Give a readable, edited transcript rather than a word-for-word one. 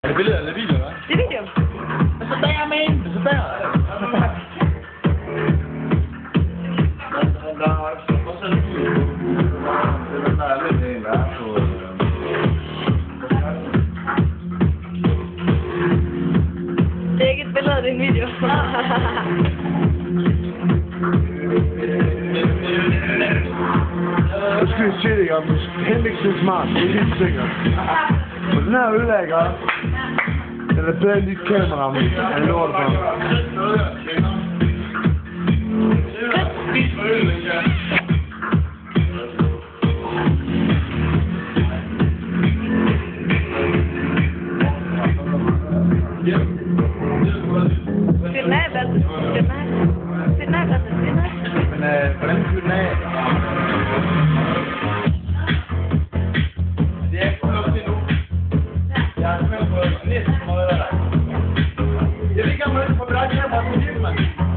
Er det billede eller video, hva'? Det er video. Så der, man! Så der! Det er ikke et billede, det er en video. Nu skal vi se det, ikke? Henriksen smart, det er helt sikkert. Og den her øl er ikke op. Den er bedre end dit kamera, men han lover det for. Men hvordan fyrer den af? Det er ikke lukket endnu. Jeg har simpelthen fået næsten noget af dig. Jeg vil ikke have noget på mit eget kamera, det er virkelig, mand.